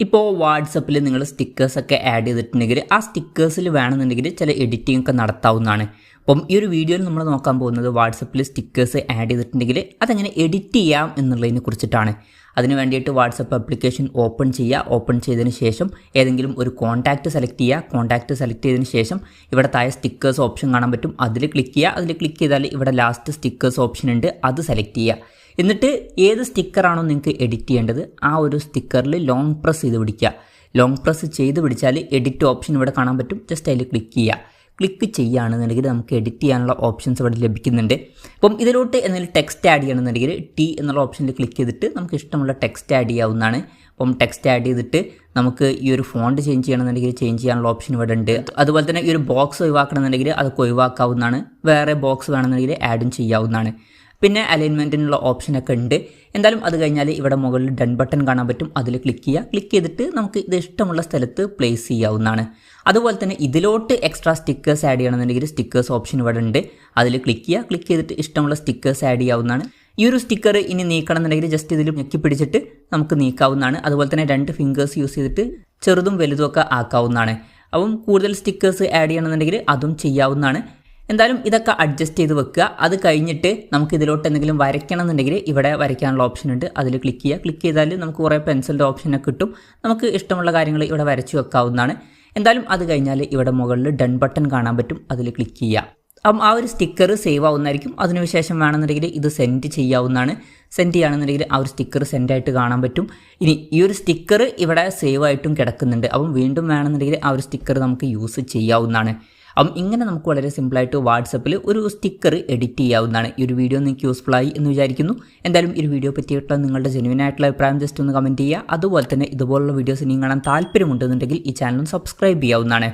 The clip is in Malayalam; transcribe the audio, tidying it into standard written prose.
ഇപ്പോൾ വാട്സപ്പിൽ നിങ്ങൾ സ്റ്റിക്കേഴ്സൊക്കെ ആഡ് ചെയ്തിട്ടുണ്ടെങ്കിൽ ആ സ്റ്റിക്കേഴ്സിൽ വേണമെന്നുണ്ടെങ്കിൽ ചില എഡിറ്റിംഗ് ഒക്കെ നടത്താവുന്നതാണ്. അപ്പം ഈ ഒരു വീഡിയോയിൽ നമ്മൾ നോക്കാൻ പോകുന്നത് വാട്സപ്പിൽ സ്റ്റിക്കേഴ്സ് ആഡ് ചെയ്തിട്ടുണ്ടെങ്കിൽ അതെങ്ങനെ എഡിറ്റ് ചെയ്യാം എന്നുള്ളതിനെ കുറിച്ചിട്ടാണ്. അതിന് വേണ്ടിയിട്ട് വാട്സപ്പ് ആപ്ലിക്കേഷൻ ഓപ്പൺ ചെയ്യുക. ഓപ്പൺ ചെയ്തതിന് ശേഷം ഏതെങ്കിലും ഒരു കോൺടാക്റ്റ് സെലക്ട് ചെയ്യുക. കോൺടാക്റ്റ് സെലക്ട് ചെയ്തതിന് ശേഷം ഇവിടെ താഴെ സ്റ്റിക്കേഴ്സ് ഓപ്ഷൻ കാണാൻ പറ്റും, അതിൽ ക്ലിക്ക് ചെയ്യുക. അതിൽ ക്ലിക്ക് ചെയ്താൽ ഇവിടെ ലാസ്റ്റ് സ്റ്റിക്കേഴ്സ് ഓപ്ഷൻ ഉണ്ട്, അത് സെലക്ട് ചെയ്യുക. എന്നിട്ട് ഏത് സ്റ്റിക്കറാണോ നിങ്ങൾക്ക് എഡിറ്റ് ചെയ്യേണ്ടത് ആ ഒരു സ്റ്റിക്കറിൽ ലോങ് പ്രസ് ചെയ്ത് പിടിക്കുക. ലോങ് പ്രസ് ചെയ്ത് പിടിച്ചാൽ എഡിറ്റ് ഓപ്ഷൻ ഇവിടെ കാണാൻ പറ്റും, ജസ്റ്റ് അതിൽ ക്ലിക്ക് ചെയ്യുക. ക്ലിക്ക് ചെയ്യുകയാണെന്നുണ്ടെങ്കിൽ നമുക്ക് എഡിറ്റ് ചെയ്യാനുള്ള ഓപ്ഷൻസ് ഇവിടെ ലഭിക്കുന്നുണ്ട്. അപ്പം ഇതിലോട്ട് എന്തെങ്കിലും ടെക്സ്റ്റ് ആഡ് ചെയ്യണമെന്നുണ്ടെങ്കിൽ ടി എന്നുള്ള ഓപ്ഷനിൽ ക്ലിക്ക് ചെയ്തിട്ട് നമുക്ക് ഇഷ്ടമുള്ള ടെക്സ്റ്റ് ആഡ് ചെയ്യാവുന്നതാണ്. അപ്പം ടെക്സ്റ്റ് ആഡ് ചെയ്തിട്ട് നമുക്ക് ഈ ഒരു ഫോണ്ട് ചേഞ്ച് ചെയ്യണമെന്നുണ്ടെങ്കിൽ ചേഞ്ച് ചെയ്യാനുള്ള ഓപ്ഷൻ ഇവിടെ ഉണ്ട്. അതുപോലെ തന്നെ ഈ ഒരു ബോക്സ് ഒഴിവാക്കണമെന്നുണ്ടെങ്കിൽ അതൊക്കെ ഒഴിവാക്കാവുന്നതാണ്. വേറെ ബോക്സ് വേണമെന്നുണ്ടെങ്കിൽ ആഡും ചെയ്യാവുന്നതാണ്. പിന്നെ അലൈൻമെൻറ്റിനുള്ള ഓപ്ഷനൊക്കെ ഉണ്ട്. എന്തായാലും അത് കഴിഞ്ഞാൽ ഇവിടെ മുകളിൽ ഡൺ ബട്ടൺ കാണാൻ പറ്റും, അതിൽ ക്ലിക്ക് ചെയ്യുക. ക്ലിക്ക് ചെയ്തിട്ട് നമുക്ക് ഇത് ഇഷ്ടമുള്ള സ്ഥലത്ത് പ്ലേസ് ചെയ്യാവുന്നതാണ്. അതുപോലെ തന്നെ ഇതിലോട്ട് എക്സ്ട്രാ സ്റ്റിക്കേഴ്സ് ആഡ് ചെയ്യണമെന്നുണ്ടെങ്കിൽ സ്റ്റിക്കേഴ്സ് ഓപ്ഷൻ ഇവിടെ ഉണ്ട്, അതിൽ ക്ലിക്ക് ചെയ്യുക. ക്ലിക്ക് ചെയ്തിട്ട് ഇഷ്ടമുള്ള സ്റ്റിക്കേഴ്സ് ആഡ് ചെയ്യാവുന്നതാണ്. ഈ ഒരു സ്റ്റിക്കർ ഇനി നീക്കണം എന്നുണ്ടെങ്കിൽ ജസ്റ്റ് ഇതിൽ ഞെക്കി പിടിച്ചിട്ട് നമുക്ക് നീക്കാവുന്നതാണ്. അതുപോലെ തന്നെ 2 ഫിംഗേഴ്സ് യൂസ് ചെയ്തിട്ട് ചെറുതും വലുതും ഒക്കെ ആക്കാവുന്നതാണ്. അപ്പം കൂടുതൽ സ്റ്റിക്കേഴ്സ് ആഡ് ചെയ്യണമെന്നുണ്ടെങ്കിൽ അതും ചെയ്യാവുന്നതാണ്. എന്തായാലും ഇതൊക്കെ അഡ്ജസ്റ്റ് ചെയ്ത് വെക്കുക. അത് കഴിഞ്ഞിട്ട് നമുക്ക് ഇതിലോട്ട് എന്തെങ്കിലും വരയ്ക്കണം എന്നുണ്ടെങ്കിൽ ഇവിടെ വരയ്ക്കാനുള്ള ഓപ്ഷൻ ഉണ്ട്, അതിൽ ക്ലിക്ക് ചെയ്യുക. ക്ലിക്ക് ചെയ്താൽ നമുക്ക് കുറേ പെൻസിലിൻ്റെ ഓപ്ഷനൊക്കെ കിട്ടും. നമുക്ക് ഇഷ്ടമുള്ള കാര്യങ്ങൾ ഇവിടെ വരച്ച് വെക്കാവുന്നതാണ്. എന്തായാലും അത് കഴിഞ്ഞാൽ ഇവിടെ മുകളിൽ ഡൺ ബട്ടൺ കാണാൻ പറ്റും, അതിൽ ക്ലിക്ക് ചെയ്യുക. അപ്പം ആ ഒരു സ്റ്റിക്കർ സേവ് ആവുന്നതായിരിക്കും. അതിനുശേഷം വേണമെന്നുണ്ടെങ്കിൽ ഇത് സെൻഡ് ചെയ്യാവുന്നതാണ്. സെൻഡ് ചെയ്യുകയാണെന്നുണ്ടെങ്കിൽ ആ ഒരു സ്റ്റിക്കർ സെൻഡ് ആയിട്ട് കാണാൻ പറ്റും. ഇനി ഈ ഒരു സ്റ്റിക്കർ ഇവിടെ സേവ് ആയിട്ടും കിടക്കുന്നുണ്ട്. അപ്പം വീണ്ടും വേണമെന്നുണ്ടെങ്കിൽ ആ ഒരു സ്റ്റിക്കർ നമുക്ക് യൂസ് ചെയ്യാവുന്നതാണ്. അപ്പം ഇങ്ങനെ നമുക്ക് വളരെ സിമ്പിളായിട്ട് വാട്സപ്പിൽ ഒരു സ്റ്റിക്കർ എഡിറ്റ് ചെയ്യാവുന്നതാണ്. ഈ ഒരു വീഡിയോ നിങ്ങൾക്ക് യൂസ്ഫുൾ ആയി എന്ന് വിചാരിക്കുന്നു. എന്തായാലും ഈ ഒരു വീഡിയോ പറ്റിയിട്ടുള്ള നിങ്ങളുടെ ജെന്യുവൻ ആയിട്ടുള്ള അഭിപ്രായം ജസ്റ്റ് ഒന്ന് കമൻറ്റ് ചെയ്യുക. അതുപോലെ തന്നെ ഇതുപോലുള്ള വീഡിയോസ് ഇനിയും കാണാൻ താല്പര്യമുണ്ടെന്നുണ്ടെങ്കിൽ ഈ ചാനൽ സബ്സ്ക്രൈബ് ചെയ്യാവുന്നതാണ്.